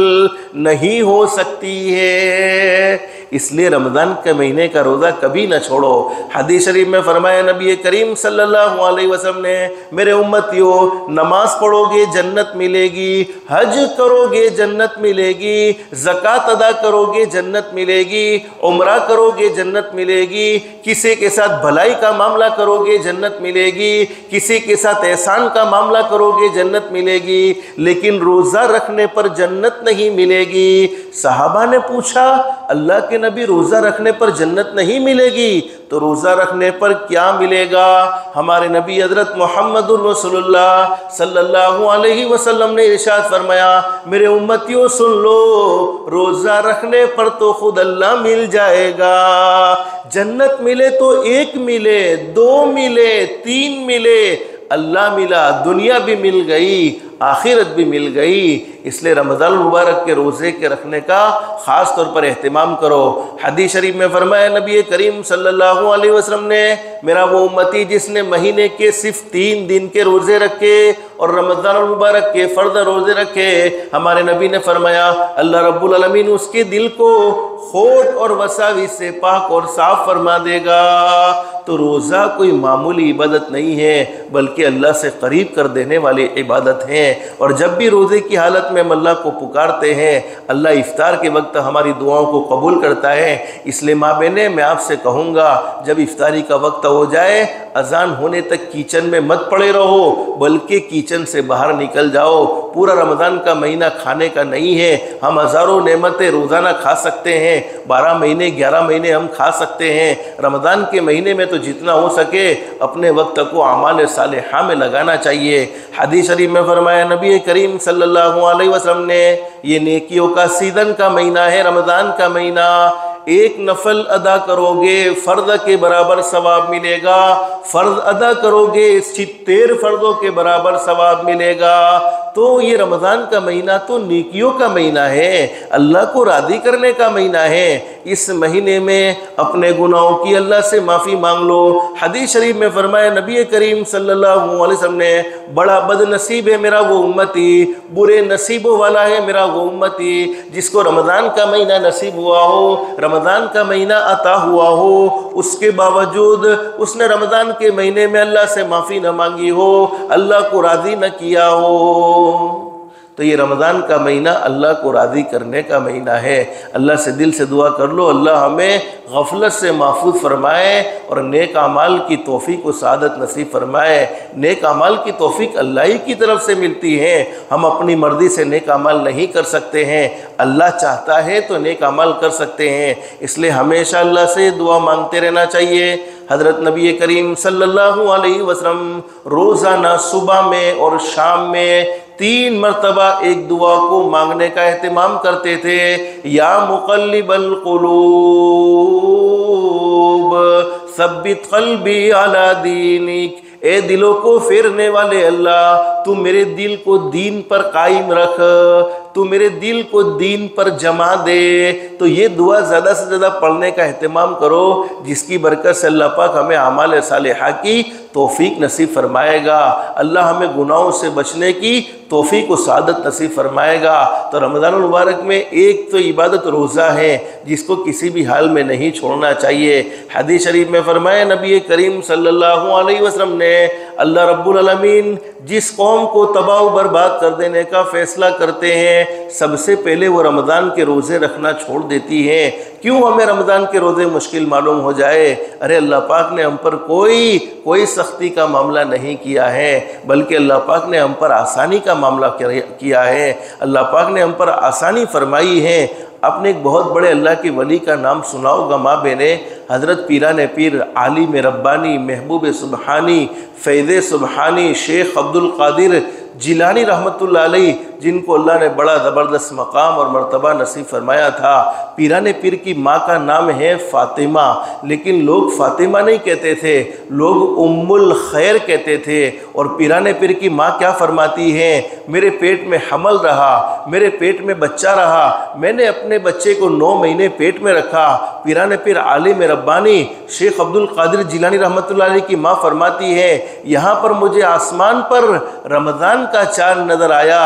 [SPEAKER 1] نہیں ہو سکتی ہے۔ اس لیے رمضان کے مہینے کا روزہ کبھی نہ چھوڑو۔ حدیث شریف میں فرمایا نبی کریم صلی اللہ علیہ وسلم نے، میرے امتیوں، نماز پڑھو گے جنت ملے گی، حج کرو گے جنت ملے گی، زکوٰۃ ادا کرو گے جنت ملے گی، عمرہ کرو گے جنت ملے گی، کسی کے ساتھ بھلائی کا معاملہ کرو گے جنت ملے گی، کسی کے ساتھ احسان کا معاملہ کرو گے جنت ملے گی، لیکن روزہ رکھنے پر جنت نہیں ملے گی۔ صحابہ نے پوچھا، اللہ کے نبی روزہ رکھنے پر جنت نہیں ملے گی تو روزہ رکھنے پر کیا ملے گا؟ ہمارے نبی حضرت محمد رسول اللہ صلی اللہ علیہ وسلم نے ارشاد فرمایا، میرے امتیوں سن لو، روزہ رکھنے پر تو خود اللہ مل جائے گا، جنت ملے تو 1 ملے، 2 ملے، 3 ملے، اللہ ملا، دنیا بھی مل گئی، آخرت بھی مل گئی۔ اس لیے رمضان المبارک کے روزے کے رکھنے کا خاص طور پر اہتمام کرو۔ حدیث شریف میں فرمایا نبی کریم صلی اللہ علیہ وسلم نے، میرا وہ امتی جس نے مہینے کے صرف 3 دن کے روزے رکھے اور رمضان المبارک کے فرض روزے رکھے، ہمارے نبی نے فرمایا اللہ رب العالمین اس کے دل کو خوٹ اور وساوس سے پاک اور صاف فرما دے گا۔ تو روزہ کوئی معمولی عبادت نہیں ہے بلکہ اللہ سے قریب کر دینے والی عبادت ہے۔ اور جب بھی روزے کی حالت میں ہم اللہ کو پکارتے ہیں اللہ افطار کے وقت ہماری دعاؤں کو قبول کرتا ہے۔ اس لیے ماں بہنیں میں آپ سے کہوں گا جب افطاری کا وقت ہو جائے اذان ہونے تک کچن میں مت پڑے رہو بلکہ کچن سے باہر نکل جاؤ۔ پورا رمضان کا مہینہ کھانے کا نہیں ہے، ہم ہزاروں نعمتیں روزانہ کھا سکتے ہیں، 12 مہینے 11 مہینے ہم کھا سکتے ہیں۔ رمضان کے مہینے میں تو جتنا ہو سکے اپنے وقت کو اعمال صالحہ میں لگانا چاہیے۔ حدیث شریف میں فرمایا نبی کریم صلی اللہ علیہ وسلم نے یہ نیکیوں کا سیزن کا مہینہ ہے رمضان کا مہینہ، ایک نفل ادا کرو گے فرض کے برابر ثواب ملے گا، فرض ادا کرو گے 70 فرضوں کے برابر ثواب ملے گا۔ تو یہ رمضان کا مہینہ تو نیکیوں کا مہینہ ہے، اللہ کو راضی کرنے کا مہینہ ہے۔ اس مہینے میں اپنے گناہوں کی اللہ سے معافی مانگ لو۔ حدیث شریف میں فرمایا نبی کریم صلی اللہ علیہ وسلم نے بڑا بد نصیب ہے میرا وہ امتی، برے نصیبوں والا ہے میرا وہ امتی جس کو رمضان کا مہینہ نصیب ہوا ہو، رمضان کا مہینہ عطا ہوا ہو، اس کے باوجود اس نے رمضان کے مہینے میں اللہ سے معافی نہ مانگی ہو، اللہ کو راضی نہ کیا ہو۔ تو یہ رمضان کا مہینہ اللہ کو راضی کرنے کا مہینہ ہے۔ اللہ سے دل سے دعا کر لو اللہ ہمیں غفلت سے محفوظ فرمائے اور نیک اعمال کی توفیق و سعادت نصیب فرمائے۔ نیک اعمال کی توفیق اللہ ہی کی طرف سے ملتی ہے، ہم اپنی مرضی سے نیک اعمال نہیں کر سکتے ہیں، اللہ چاہتا ہے تو نیک اعمال کر سکتے ہیں۔ اس لیے ہمیشہ اللہ سے دعا مانگتے رہنا چاہیے۔ حضرت نبی کریم صلی اللہ علیہ وسلم روزانہ صبح میں اور شام میں 3 مرتبہ ایک دعا کو مانگنے کا اہتمام کرتے تھے۔ یا مقلب القلوب ثبت قلبی علی دینک، اے دلوں کو پھیرنے والے اللہ تو میرے دل کو دین پر قائم رکھ، تو میرے دل کو دین پر جما دے۔ تو یہ دعا زیادہ سے زیادہ پڑھنے کا اہتمام کرو جس کی برکت سے اللہ پاک ہمیں اعمال صالحہ کی توفیق نصیب فرمائے گا، اللہ ہمیں گناہوں سے بچنے کی توفیق و سعادت نصیب فرمائے گا۔ تو رمضان المبارک میں ایک تو عبادت روزہ ہے جس کو کسی بھی حال میں نہیں چھوڑنا چاہیے۔ حدیث شریف میں فرمایا نبی کریم صلی اللہ علیہ وسلم نے اللہ رب العالمین جس قوم کو تباہ و برباد کر دینے کا فیصلہ کرتے ہیں سب سے پہلے وہ رمضان کے روزے رکھنا چھوڑ دیتی ہیں۔ کیوں ہمیں رمضان کے روزے مشکل معلوم ہو جائے؟ ارے اللہ پاک نے ہم پر کوئی سختی کا معاملہ نہیں کیا ہے بلکہ اللہ پاک نے ہم پر آسانی کا معاملہ کیا ہے، اللہ پاک نے ہم پر آسانی فرمائی ہے۔ آپ نے ایک بہت بڑے اللہ کے ولی کا نام سنا ہوگا ماں بہنیں، حضرت پیران پیر عالم ربانی محبوب سبحانی فیض سبحانی شیخ عبد القادر جیلانی رحمۃ اللہ علیہ، جن کو اللہ نے بڑا زبردست مقام اور مرتبہ نصیب فرمایا تھا۔ پیران پیر کی ماں کا نام ہے فاطمہ، لیکن لوگ فاطمہ نہیں کہتے تھے، لوگ ام الخیر کہتے تھے۔ اور پیران پیر کی ماں کیا فرماتی ہے؟ میرے پیٹ میں حمل رہا، میرے پیٹ میں بچہ رہا، میں نے اپنے بچے کو 9 مہینے پیٹ میں رکھا۔ پیران پیر عالم ربانی شیخ عبد القادر جیلانی رحمۃ اللہ علیہ کی ماں فرماتی ہے یہاں پر مجھے آسمان پر رمضان کا چاند نظر آیا،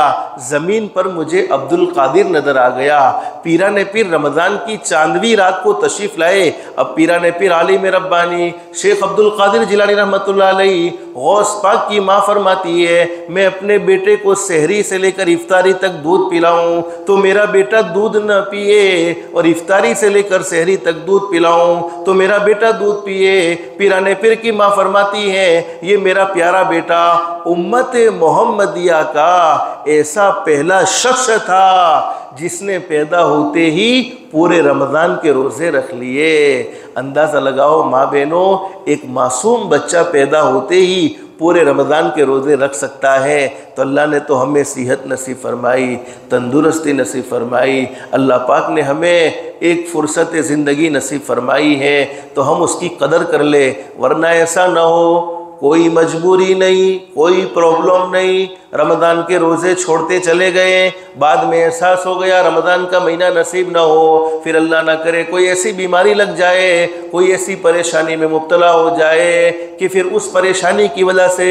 [SPEAKER 1] زمین پر مجھے عبد القادر نظر آ گیا۔ پیران پیر رمضان کی چاندوی رات کو تشریف لائے۔ اب پیران پیر عالم ربانی شیخ عبد القادر جیلانی رحمۃ اللہ علیہ غوث پاک کی ماں فرماتی ہے میں اپنے بیٹے کو سحری سے لے کر افطاری تک دودھ پلاؤں تو میرا بیٹا دودھ نہ پیے، اور افطاری سے لے کر سحری تک دودھ پلاؤں تو میرا بیٹا دودھ پیے۔ پیران پیر کی ماں فرماتی ہے یہ میرا پیارا بیٹا امت محمدیہ کا ایسا پہلا شخص تھا جس نے پیدا ہوتے ہی پورے رمضان کے روزے رکھ لیے۔ اندازہ لگاؤ ماں بہنوں، ایک معصوم بچہ پیدا ہوتے ہی پورے رمضان کے روزے رکھ سکتا ہے۔ تو اللہ نے تو ہمیں صحت نصیب فرمائی، تندرستی نصیب فرمائی، اللہ پاک نے ہمیں ایک فرصت زندگی نصیب فرمائی ہے تو ہم اس کی قدر کر لیں، ورنہ ایسا نہ ہو کوئی مجبوری نہیں، کوئی پرابلم نہیں، رمضان کے روزے چھوڑتے چلے گئے، بعد میں احساس ہو گیا رمضان کا مہینہ نصیب نہ ہو، پھر اللہ نہ کرے کوئی ایسی بیماری لگ جائے، کوئی ایسی پریشانی میں مبتلا ہو جائے کہ پھر اس پریشانی کی وجہ سے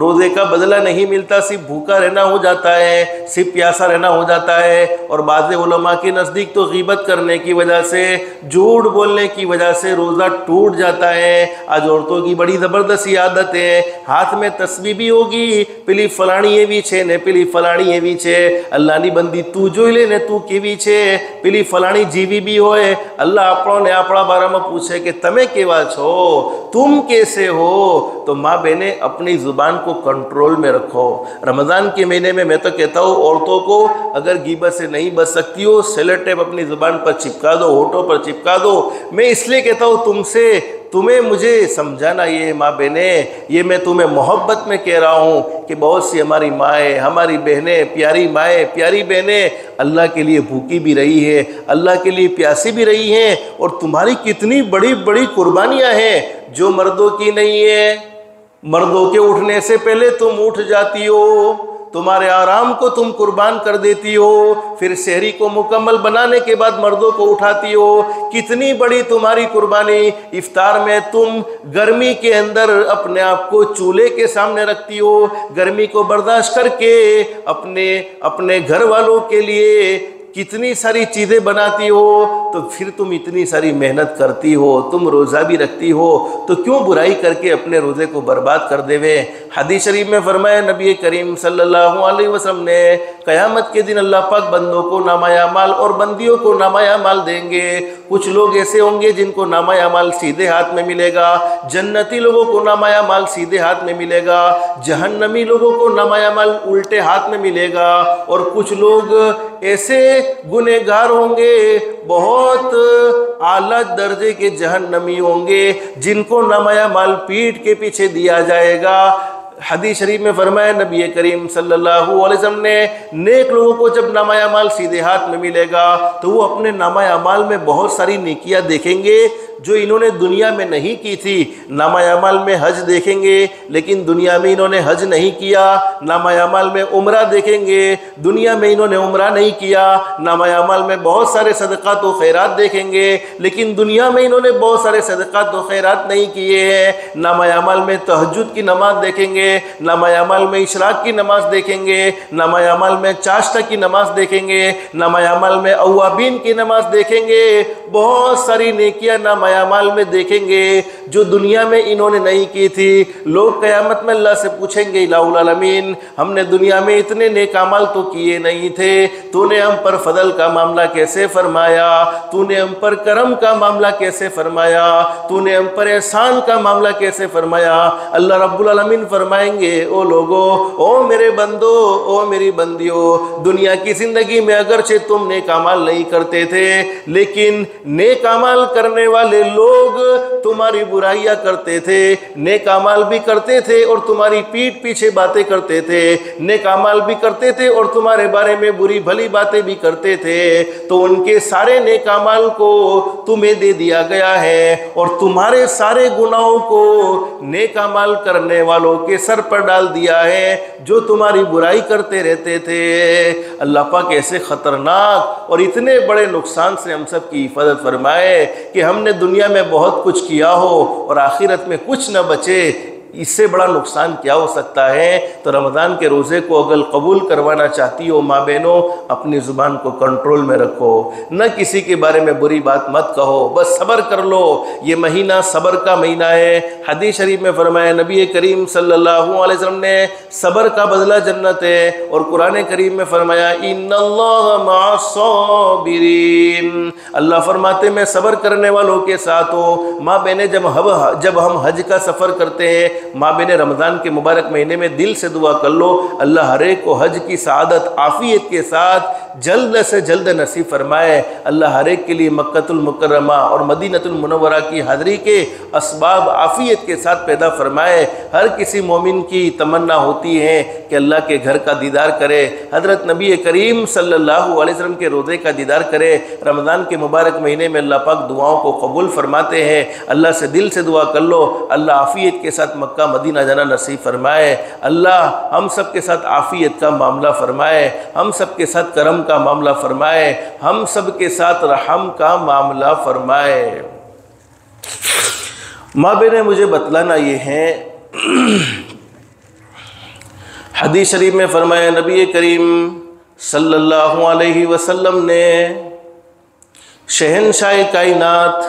[SPEAKER 1] روزے کا بدلہ نہیں ملتا، صرف بھوکا رہنا ہو جاتا ہے، صرف پیاسا رہنا ہو جاتا ہے۔ اور بعض علماء کے نزدیک تو غیبت کرنے کی وجہ سے، جھوٹ بولنے کی وجہ سے روزہ ٹوٹ جاتا ہے۔ آج عورتوں کی بڑی زبردست عادت ہے، ہاتھ میں تسبیح بھی ہوگی، پلی فلانی یہ بھی چھے نے، پلی فلانی یہ بھی چھے، اللہ نی بندی تو جو لے نے تو کی بھی چھے، پلی فلانی جیوی بھی ہوئے۔ اللہ اپنوں نے اپنا بارہ میں پوچھے کہ تمہیں کیوا چھو، تم کیسے ہو؟ تو ماں بہنیں اپنی زبان کو کنٹرول میں رکھو۔ رمضان کے مہینے میں تو کہتا ہوں عورتوں کو اگر غیبت سے نہیں بچ سکتی ہو، سیلو ٹیپ اپنی زبان پر چپکا دو، ہونٹوں پر چپکا دو۔ میں اس لیے کہتا ہوں تمہیں مجھے سمجھانا یہ ماں بہنیں، یہ میں تمہیں محبت میں کہہ رہا ہوں کہ بہت سی ہماری مائیں، ہماری بہنیں، پیاری مائیں، پیاری بہنیں اللہ کے لیے بھوکی بھی رہی ہے، اللہ کے لیے پیاسی بھی رہی ہیں، اور تمہاری کتنی بڑی بڑی قربانیاں ہیں جو مردوں کی نہیں ہے۔ مردوں کے اٹھنے سے پہلے تم اٹھ جاتی ہو، تمہارے آرام کو تم قربان کر دیتی ہو، پھر سحری کو مکمل بنانے کے بعد مردوں کو اٹھاتی ہو۔ کتنی بڑی تمہاری قربانی۔ افطار میں تم گرمی کے اندر اپنے آپ کو چولہے کے سامنے رکھتی ہو، گرمی کو برداشت کر کے اپنے گھر والوں کے لیے کتنی ساری چیزیں بناتی ہو، تو پھر تم اتنی ساری محنت کرتی ہو، تم روزہ بھی رکھتی ہو، تو کیوں برائی کر کے اپنے روزے کو برباد کر دے وے؟ حدیث شریف میں فرمایا نبی کریم صلی اللہ علیہ وسلم نے، قیامت کے دن اللہ پاک بندوں کو نامہ اعمال اور بندیوں کو نامہ اعمال دیں گے۔ کچھ لوگ ایسے ہوں گے جن کو نامہ اعمال سیدھے ہاتھ میں ملے گا، جنتی لوگوں کو نامہ اعمال سیدھے ہاتھ میں ملے گا، جہنمی لوگوں کو نامہ اعمال الٹے ہاتھ میں ملے گا، اور کچھ لوگ ایسے گنہگار ہوں گے، بہت اعلیٰ درجے کے جہنمی ہوں گے، جن کو نامہ اعمال پیٹھ کے پیچھے دیا جائے گا۔ حدیث شریف میں فرمایا نبی کریم صلی اللہ علیہ وسلم نے، نیک لوگوں کو جب نامہ اعمال سیدھے ہاتھ میں ملے گا تو وہ اپنے نامہ اعمال میں بہت ساری نیکیاں دیکھیں گے جو انہوں نے دنیا میں نہیں کی تھی۔ نامہ اعمال میں حج دیکھیں گے لیکن دنیا میں انہوں نے حج نہیں کیا، نامہ اعمال میں عمرہ دیکھیں گے، دنیا میں انہوں نے عمرہ نہیں کیا، نامہ اعمال میں بہت سارے صدقات و خیرات دیکھیں گے لیکن دنیا میں انہوں نے بہت سارے صدقات و خیرات نہیں کیے ہیں۔ نامہ اعمال میں تہجد کی نماز دیکھیں گے، نامہ اعمال میں اشراق کی نماز دیکھیں گے، نامہ اعمال میں چاشتہ کی نماز دیکھیں گے، نامہ اعمال میں اوابین کی نماز دیکھیں گے، بہت ساری نیکیاں نامہ اعمال میں دیکھیں گے جو دنیا میں انہوں نے نہیں کی تھی۔ لوگ قیامت میں اللہ سے پوچھیں گے الہ العالمین، ہم نے دنیا میں اتنے نیک اعمال تو کیے نہیں تھے، تو نے ہم پر فضل کا معاملہ کیسے فرمایا، تو نے ہم پر کرم کا معاملہ کیسے فرمایا، تو نے ہم پر احسان کا معاملہ کیسے فرمایا؟ اللہ رب العالمین فرمائیں گے او لوگو، او میرے بندو، او میری بندیو، دنیا کی زندگی میں اگرچہ تم نیک اعمال نہیں کرتے تھے لیکن نیک اعمال کرنے والے لوگ تمہاری برائیاں کرتے تھے، نیک اعمال بھی کرتے تھے اور تمہاری پیٹھ پیچھے باتیں کرتے تھے، نیک اعمال بھی کرتے تھے اور تمہارے بارے میں بری بھلی باتیں بھی کرتے تھے، تو ان کے سارے نیک اعمال کو تمہیں دے دیا گیا ہے اور تمہارے سارے گناہوں کو نیک اعمال کرنے والوں کے سر پر ڈال دیا ہے جو تمہاری برائی کرتے رہتے تھے۔ اللہ پاک ایسے خطرناک اور اتنے بڑے نقصان سے ہم سب کی حفاظت فرمائے کہ ہم نے دنیا میں بہت کچھ کیا ہو اور آخرت میں کچھ نہ بچے، اس سے بڑا نقصان کیا ہو سکتا ہے؟ تو رمضان کے روزے کو اگر قبول کروانا چاہتی ہو ماں بہنوں، اپنی زبان کو کنٹرول میں رکھو، نہ کسی کے بارے میں بری بات مت کہو، بس صبر کر لو، یہ مہینہ صبر کا مہینہ ہے۔ حدیث شریف میں فرمایا نبی کریم صلی اللہ علیہ وسلم نے، صبر کا بدلہ جنت ہے، اور قرآن کریم میں فرمایا ان اللہ مع الصابرین، اللہ فرماتے میں صبر کرنے والوں کے ساتھ ہوں۔ ماں بہنیں جب ہم حج کا سفر کرتے ہیں، ماں بہنیں رمضان کے مبارک مہینے میں دل سے دعا کر لو اللہ ہر ایک کو حج کی سعادت عافیت کے ساتھ جلد سے جلد نصیب فرمائے، اللہ ہر ایک کے لیے مکۃ المکرمہ اور مدینہ المنورہ کی حاضری کے اسباب عافیت کے ساتھ پیدا فرمائے۔ ہر کسی مومن کی تمنا ہوتی ہے کہ اللہ کے گھر کا دیدار کرے، حضرت نبی کریم صلی اللہ علیہ وسلم کے روزے کا دیدار کرے۔ رمضان کے مبارک مہینے میں اللہ پاک دعاؤں کو قبول فرماتے ہیں، اللہ سے دل سے دعا کر لو اللہ عافیت کے ساتھ مکہ مدینہ جانا نصیب فرمائے، اللہ ہم سب کے ساتھ عافیت کا معاملہ فرمائے، ہم سب کے ساتھ کرم کا معاملہ فرمائے، ہم سب کے ساتھ رحم کا معاملہ فرمائے۔ ماں بہنیں مجھے بتلانا یہ ہے حدیث شریف میں فرمایا نبی کریم صلی اللہ علیہ وسلم نے شہنشاہ کائنات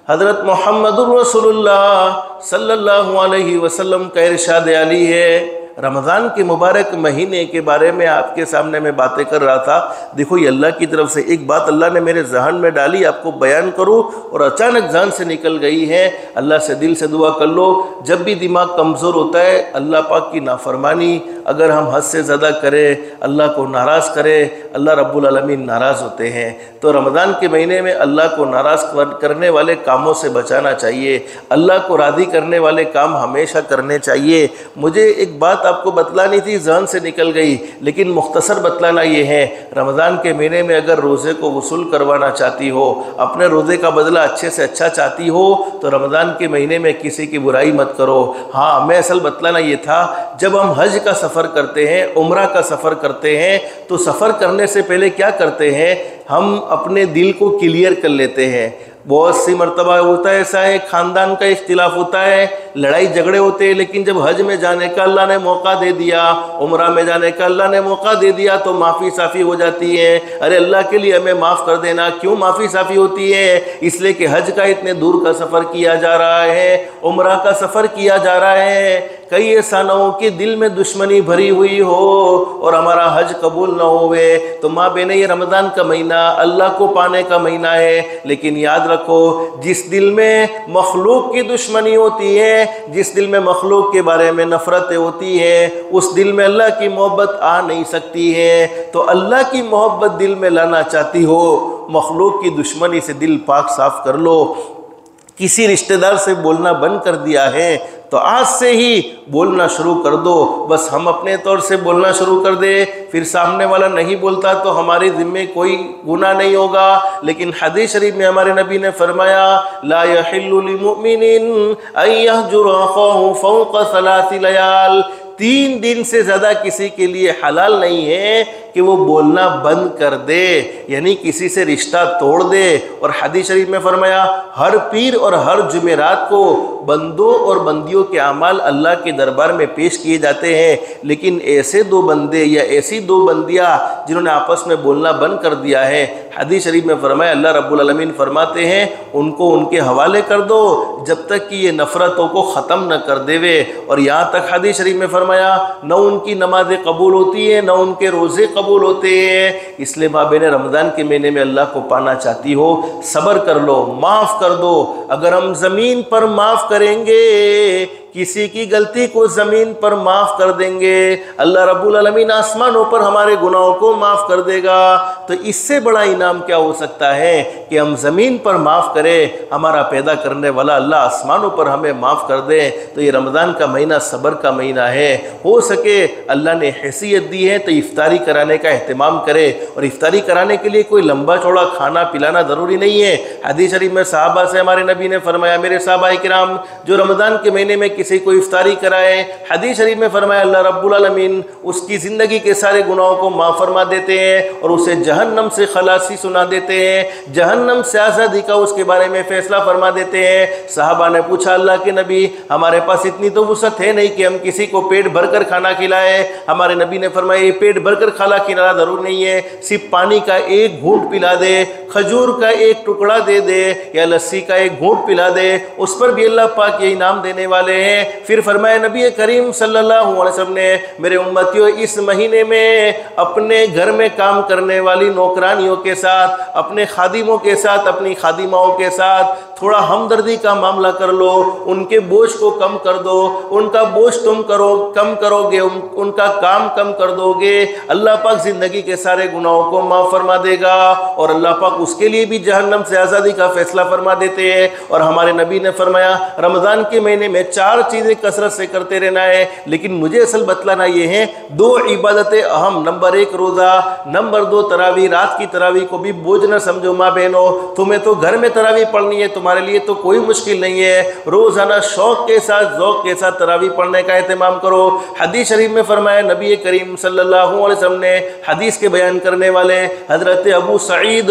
[SPEAKER 1] حضرت محمد الرسول اللہ صلی اللہ علیہ وسلم کا ارشاد علی ہے۔ رمضان کے مبارک مہینے کے بارے میں آپ کے سامنے میں باتیں کر رہا تھا، دیکھو یہ اللہ کی طرف سے ایک بات اللہ نے میرے ذہن میں ڈالی، آپ کو بیان کروں اور اچانک ذہن سے نکل گئی ہے۔ اللہ سے دل سے دعا کر لو، جب بھی دماغ کمزور ہوتا ہے اللہ پاک کی نافرمانی اگر ہم حد سے زیادہ کریں، اللہ کو ناراض کرے، اللہ رب العالمین ناراض ہوتے ہیں۔ تو رمضان کے مہینے میں اللہ کو ناراض کرنے والے کاموں سے بچانا چاہیے، اللہ کو راضی کرنے والے کام ہمیشہ کرنے چاہیے۔ مجھے ایک بات آپ کو بتلانی تھی، ذہن سے نکل گئی، لیکن مختصر بتلانا یہ ہے، رمضان کے مہینے میں اگر روزے کو وصول کروانا چاہتی ہو، اپنے روزے کا بدلہ اچھے سے اچھا چاہتی ہو تو رمضان کے مہینے میں کسی کی برائی مت کرو۔ ہاں میں اصل بتلانا یہ تھا، جب ہم حج کا سفر کرتے ہیں، عمرہ کا سفر کرتے ہیں تو سفر کرنے سے پہلے کیا کرتے ہیں، ہم اپنے دل کو کلیئر کر لیتے ہیں۔ بہت سی مرتبہ ہوتا ہے ایسا ہے، خاندان کا اختلاف ہوتا ہے، لڑائی جھگڑے ہوتے ہیں، لیکن جب حج میں جانے کا اللہ نے موقع دے دیا، عمرہ میں جانے کا اللہ نے موقع دے دیا تو معافی صافی ہو جاتی ہے۔ ارے اللہ کے لیے ہمیں معاف کر دینا۔ کیوں معافی صافی ہوتی ہے؟ اس لیے کہ حج کا اتنے دور کا سفر کیا جا رہا ہے، عمرہ کا سفر کیا جا رہا ہے، کئی ایسا نہ ہو کہ دل میں دشمنی بھری ہوئی ہو اور ہمارا حج قبول نہ ہوئے۔ تو ماں بہنیں، یہ رمضان کا مہینہ اللہ کو پانے کا مہینہ ہے، لیکن یاد رکھو جس دل میں مخلوق کی دشمنی ہوتی ہے، جس دل میں مخلوق کے بارے میں نفرتیں ہوتی ہیں، اس دل میں اللہ کی محبت آ نہیں سکتی ہے۔ تو اللہ کی محبت دل میں لانا چاہتی ہو، مخلوق کی دشمنی سے دل پاک صاف کر لو۔ کسی رشتہ دار سے بولنا بند کر دیا ہے تو آج سے ہی بولنا شروع کر دو، بس ہم اپنے طور سے بولنا شروع کر دے، پھر سامنے والا نہیں بولتا تو ہمارے ذمے کوئی گناہ نہیں ہوگا۔ لیکن حدیث شریف میں ہمارے نبی نے فرمایا لا يحل للمؤمن ان يهجر اخاه فوق 3 لیال، 3 دن سے زیادہ کسی کے لیے حلال نہیں ہے کہ وہ بولنا بند کر دے، یعنی کسی سے رشتہ توڑ دے۔ اور حدیث شریف میں فرمایا ہر پیر اور ہر جمعرات کو بندوں اور بندیوں کے اعمال اللہ کے دربار میں پیش کیے جاتے ہیں، لیکن ایسے 2 بندے یا ایسی 2 بندیاں جنہوں نے آپس میں بولنا بند کر دیا ہے، حدیث شریف میں فرمایا اللہ رب العالمین فرماتے ہیں ان کو ان کے حوالے کر دو جب تک کہ یہ نفرتوں کو ختم نہ کر دے۔ اور یہاں تک حدیث شریف میں فرمایا نہ ان کی نمازیں قبول ہوتی ہیں، نہ ان کے روزے قبول ہوتے ہیں۔ اس لیے ماں بہنیں، رمضان کے مہینے میں اللہ کو پانا چاہتی ہو، صبر کر لو، معاف کر دو۔ اگر ہم زمین پر معاف کریں گے، کسی کی غلطی کو زمین پر معاف کر دیں گے، اللہ رب العالمین آسمانوں پر ہمارے گناہوں کو معاف کر دے گا۔ تو اس سے بڑا انعام کیا ہو سکتا ہے کہ ہم زمین پر معاف کریں، ہمارا پیدا کرنے والا اللہ آسمانوں پر ہمیں معاف کر دے۔ تو یہ رمضان کا مہینہ صبر کا مہینہ ہے، ہو سکے اللہ نے حیثیت دی ہے تو افطاری کرانے کا اہتمام کرے، اور افطاری کرانے کے لیے کوئی لمبا چوڑا کھانا پلانا ضروری نہیں ہے۔ حدیث شریف میں صحابہ سے ہمارے نبی نے فرمایا، میرے صحابہ کرام جو رمضان کے مہینے میں کسی کو افطاری کرائے، حدیث شریف میں فرمایا اللہ رب العالمین اس کی زندگی کے سارے گناہوں کو معاف فرما دیتے ہیں اور اسے جہنم سے خلاصی سنا دیتے ہیں، جہنم سے آزادی کا اس کے بارے میں فیصلہ فرما دیتے ہیں۔ صحابہ نے پوچھا اللہ کے نبی ہمارے پاس اتنی تو وسعت ہے نہیں کہ ہم کسی کو پیٹ بھر کر کھانا کھلائیں۔ ہمارے نبی نے فرمایا یہ پیٹ بھر کر کھانا کھلانا ضرور نہیں ہے، صرف پانی کا 1 گھونٹ پلا دے، کھجور کا 1 ٹکڑا دے دے یا لسی کا 1 گھونٹ پلا دے، اس پر بھی اللہ پاک یہ انعام دینے والے ہیں۔ پھر فرمایا نبی کریم صلی اللہ علیہ وسلم نے میرے امتیوں اس مہینے میں اپنے گھر میں کام کرنے والی نوکرانیوں کے ساتھ، اپنے خادموں کے ساتھ، اپنی خادماؤں کے ساتھ تھوڑا ہمدردی کا معاملہ کر لو، ان کے بوجھ کو کم کر دو، ان کا بوجھ تم کم کرو گے، ان کا کام کم کر دو گے، اللہ پاک زندگی کے سارے گناہوں کو معاف فرما دے گا، اور اللہ پاک اس کے لیے بھی جہنم سے آزادی کا فیصلہ فرما دیتے ہیں۔ اور ہمارے نبی نے فرمایا رمضان کے مہینے میں 4 چیزیں کثرت سے کرتے رہنا ہے، لیکن مجھے اصل بتلانا یہ ہے 2 عبادتیں اہم، نمبر 1 روزہ، نمبر 2 تراویح۔ رات کی تراویح کو بھی بوجھ نہ سمجھو ماں بہنوں، تمہیں تو گھر میں تراویح پڑھنی ہے، تمہارے لیے تو کوئی مشکل نہیں ہے، روزانہ شوق کے ساتھ ذوق کے ساتھ تراویح پڑھنے کا اہتمام کرو۔ حدیث شریف میں فرمایا نبی کریم صلی اللہ علیہ وسلم نے، حدیث کے بیان کرنے والے حضرت ابو سعید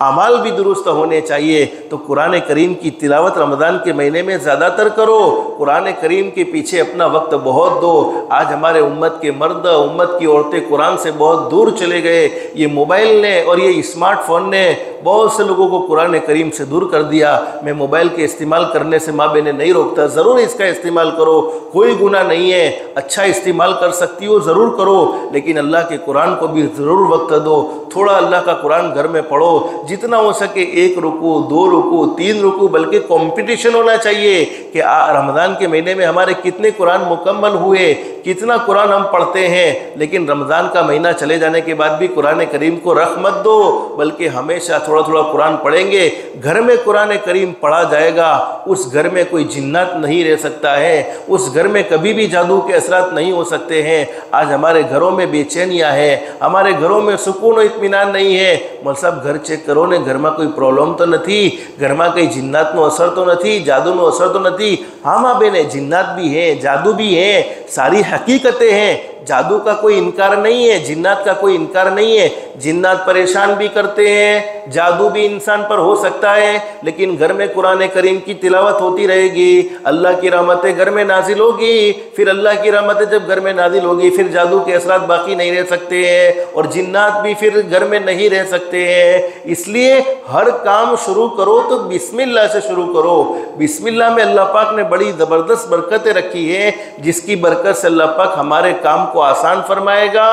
[SPEAKER 1] اعمال بھی درست ہونے چاہیے۔ تو قرآن کریم کی تلاوت رمضان کے مہینے میں زیادہ تر کرو، قرآن کریم کے پیچھے اپنا وقت بہت دو۔ آج ہمارے امت کے مرد، امت کی عورتیں قرآن سے بہت دور چلے گئے۔ یہ موبائل نے اور یہ اسمارٹ فون نے بہت سے لوگوں کو قرآن کریم سے دور کر دیا۔ میں موبائل کے استعمال کرنے سے ماں بہنیں نہیں روکتا، ضرور اس کا استعمال کرو، کوئی گناہ نہیں ہے، اچھا استعمال کر سکتی ہو ضرور کرو، لیکن اللہ کے قرآن کو بھی ضرور وقت دو۔ تھوڑا اللہ کا قرآن گھر میں پڑھو، جتنا ہو سکے 1 رکوع 2 رکوع 3 رکوع، بلکہ کمپٹیشن ہونا چاہیے کہ رمضان کے مہینے میں ہمارے کتنے قرآن مکمل ہوئے، کتنا قرآن ہم پڑھتے ہیں۔ لیکن رمضان کا مہینہ چلے جانے کے بعد بھی قرآن کریم کو رکھ مت دو، بلکہ ہمیشہ تھوڑا تھوڑا قرآن پڑھیں گے۔ گھر میں قرآن کریم پڑھا جائے گا، اس گھر میں کوئی جنات نہیں رہ سکتا ہے، اس گھر میں کبھی بھی جادو کے اثرات نہیں ہو سکتے ہیں۔ آج ہمارے گھروں میں بے چینیاں ہیں، ہمارے گھروں میں سکون و اطمینان نہیں ہے۔ مول صاحب گھر چیک کرو نے، گھر میں کوئی پرابلم تو نہ تھی، گھر میں کوئی جنات نو اثر تو نہ تھی، جادو نو اثر تو نہ تھی؟ ہاں ماں بہنیں، جنات بھی ہیں، جادو بھی ہیں، ساری حقیقتیں ہیں۔ جادو کا کوئی انکار نہیں ہے، جنات کا کوئی انکار نہیں ہے۔ جنات پریشان بھی کرتے ہیں، جادو بھی انسان پر ہو سکتا ہے، لیکن گھر میں قرآن کریم کی تلاوت ہوتی رہے گی، اللہ کی رحمتیں گھر میں نازل ہوگی۔ پھر اللہ کی رحمتیں جب گھر میں نازل ہوگی، پھر جادو کے اثرات باقی نہیں رہ سکتے ہیں، اور جنات بھی پھر گھر میں نہیں رہ سکتے ہیں۔ اس لیے ہر کام شروع کرو تو بسم اللہ سے شروع کرو۔ بسم اللہ میں اللہ پاک نے بڑی زبردست برکتیں رکھی ہیں، جس کی برکت سے اللہ پاک ہمارے کام کو آسان فرمائے گا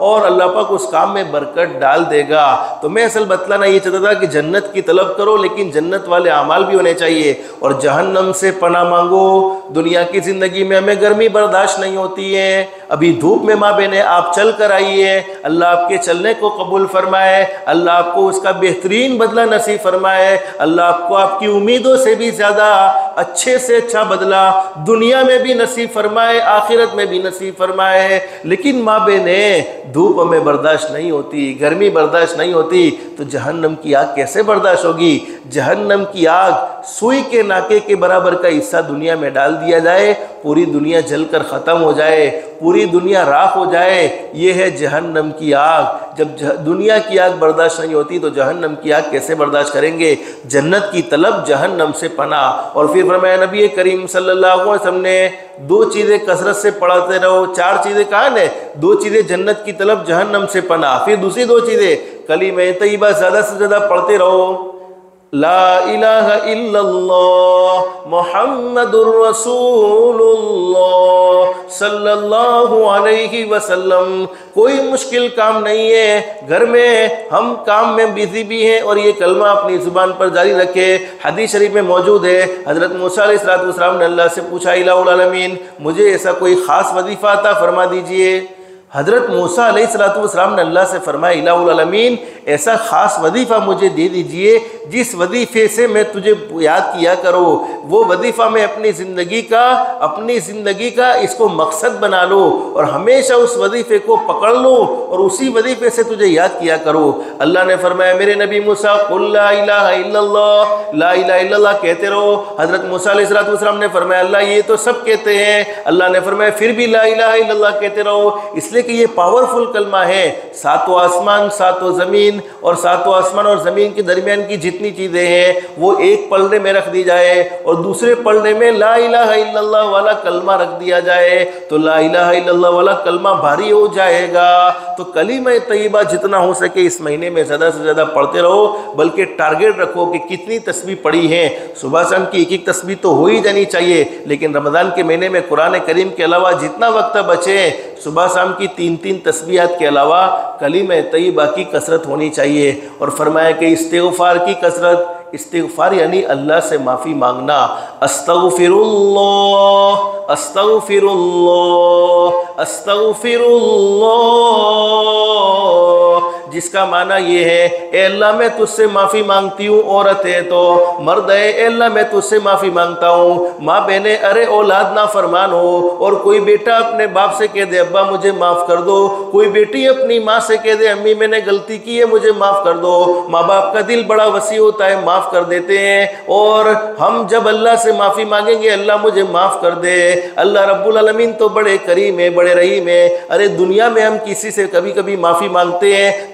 [SPEAKER 1] اور اللہ پاک اس کام میں برکت ڈال دے گا۔ تو میں اصل بتلانا یہ چاہتا تھا کہ جنت کی طلب کرو، لیکن جنت والے اعمال بھی ہونے چاہیے، اور جہنم سے پناہ مانگو۔ دنیا کی زندگی میں ہمیں گرمی برداشت نہیں ہوتی ہے، ابھی دھوپ میں ماں بہنیں آپ چل کر آئیے، اللہ آپ کے چلنے کو قبول فرمائے، اللہ آپ کو اس کا بہترین بدلہ نصیب فرمائے، اللہ آپ کو آپ کی امیدوں سے بھی زیادہ اچھے سے اچھا بدلہ دنیا میں بھی نصیب فرمائے، آخرت میں بھی نصیب فرمائے۔ لیکن ماں بہنیں دھوپ ہمیں برداشت نہیں ہوتی، گرمی برداشت نہیں ہوتی، تو جہنم کی آگ کیسے برداشت ہوگی؟ جہنم کی آگ سوئی کے ناکے کے برابر کا حصہ دنیا میں ڈال دیا جائے، پوری دنیا جل کر ختم ہو جائے، پوری دنیا راکھ ہو جائے، یہ ہے جہنم کی آگ۔ جب دنیا کی آگ برداشت نہیں ہوتی تو جہنم کی آگ کیسے برداشت کریں گے؟ جنت کی طلب، جہنم سے پناہ۔ اور پھر فرمایا نبی کریم صلی اللہ علیہ وسلم نے 2 چیزیں کثرت سے پڑھتے رہو، 4 چیزیں کہاں نے؟ 2 چیزیں جنت کی طلب، جہنم سے پناہ۔ پھر دوسری 2 چیزیں کلمہ طیبہ زیادہ سے زیادہ پڑھتے رہو، لا الہ الا اللہ محمد الرسول اللہ صلی اللہ علیہ وسلم۔ کوئی مشکل کام نہیں ہے، گھر میں ہم کام میں بزی بھی ہیں اور یہ کلمہ اپنی زبان پر جاری رکھے۔ حدیث شریف میں موجود ہے، حضرت موسیٰ علیہ السلام نے اللہ سے پوچھا، الہ العالمین مجھے ایسا کوئی خاص وظیفہ عطا فرما دیجئے۔ حضرت موسیٰ علیہ السلام نے اللہ سے فرمایا، الہ العالمین ایسا خاص وظیفہ مجھے دے دیجئے جس وظیفے سے میں تجھے یاد کیا کرو، وہ وظیفہ میں اپنی زندگی کا اس کو مقصد بنا لو اور ہمیشہ اس وظیفے کو پکڑ لو اور اسی وظیفے سے تجھے یاد کیا کرو۔ اللہ نے فرمایا میرے نبی موسیٰ قل لا الہ الا اللہ، لا الہ الا اللہ کہتے رہو۔ حضرت موسیٰ علیہ السلام نے فرمایا اللہ یہ تو سب کہتے ہیں، اللہ نے فرمایا پھر بھی لا الہ الا اللہ کہتے رہو، اس لیے کہ یہ پاورفل کلمہ ہے۔ 7 آسمان 7 زمین اور 7 آسمان اور زمین کے درمیان کی جتنی چیزیں ہیں وہ ایک پلڑے میں رکھ دی جائے اور دوسرے پلڑے میں لا الہ الا اللہ والا کلمہ رکھ دیا جائے تو لا الہ الا اللہ والا کلمہ بھاری ہو جائے گا۔ تو کلمہ طیبہ جتنا ہو سکے اس مہینے میں زیادہ سے زیادہ پڑھتے رہو، بلکہ ٹارگیٹ رکھو کہ کتنی تسبیح پڑھی ہیں۔ صبح شام کی ایک تسبیح تو ہو ہی جانی چاہیے، لیکن رمضان کے مہینے میں قرآن کریم کے علاوہ جتنا وقت بچے صبح شام کی 3 تسبیحات کے علاوہ کلمہ طیبہ کی کثرت ہونی چاہیے۔ اور فرمایا کہ استغفار کی کثرت، استغفار یعنی اللہ سے معافی مانگنا، استغفر اللہ استغفر اللہ استغفر اللہ، جس کا معنی یہ ہے اے اللہ میں تجھ سے معافی مانگتی ہوں، عورت ہے تو مرد ہے اے اللہ میں تجھ سے معافی مانگتا ہوں، ماں بہنیں ارے اولاد نافرمان ہو اور کوئی بیٹا اپنے باپ سے کہہ دے ابا مجھے معاف کر دو، کوئی بیٹی اپنی ماں سے کہہ دے امی میں نے غلطی کی ہے مجھے معاف کر دو۔ ماں باپ کا دل بڑا وسیع ہوتا ہے، معاف کر دیتے ہیں، اور ہم جب اللہ سے معافی مانگیں گے اللہ مجھے معاف کر دے، اللہ رب العالمین تو بڑے کریم ہے، بڑے رحیم ہے۔ ارے دنیا میں ہم کسی سے کبھی کبھی معافی مانگتے ہیں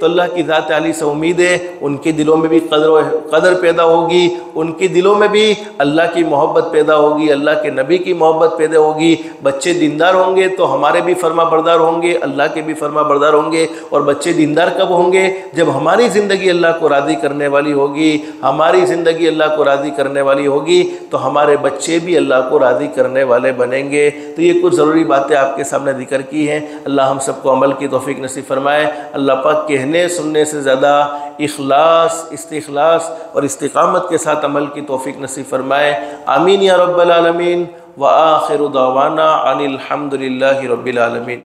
[SPEAKER 1] تو اللہ کی ذات عالی سے امید ہے ان کے دلوں میں بھی قدر پیدا ہوگی، ان کے دلوں میں بھی اللہ کی محبت پیدا ہوگی، اللہ کے نبی کی محبت پیدا ہوگی۔ بچے دیندار ہوں گے تو ہمارے بھی فرما بردار ہوں گے، اللہ کے بھی فرما بردار ہوں گے۔ اور بچے دیندار کب ہوں گے؟ جب ہماری زندگی اللہ کو راضی کرنے والی ہوگی، ہماری زندگی اللہ کو راضی کرنے والی ہوگی تو ہمارے بچے بھی اللہ کو راضی کرنے والے بنیں گے۔ تو یہ کچھ ضروری باتیں آپ کے سامنے ذکر کی ہیں۔ اللہ ہم سب کو عمل کی توفیق نصیب فرمائے۔ اللہ پاک کہنے سننے سے زیادہ اخلاص، استخلاص اور استقامت کے ساتھ عمل کی توفیق نصیب فرمائے۔ آمین یا رب العالمین۔ وآخر دعوانا ان الحمد للہ رب العالمین۔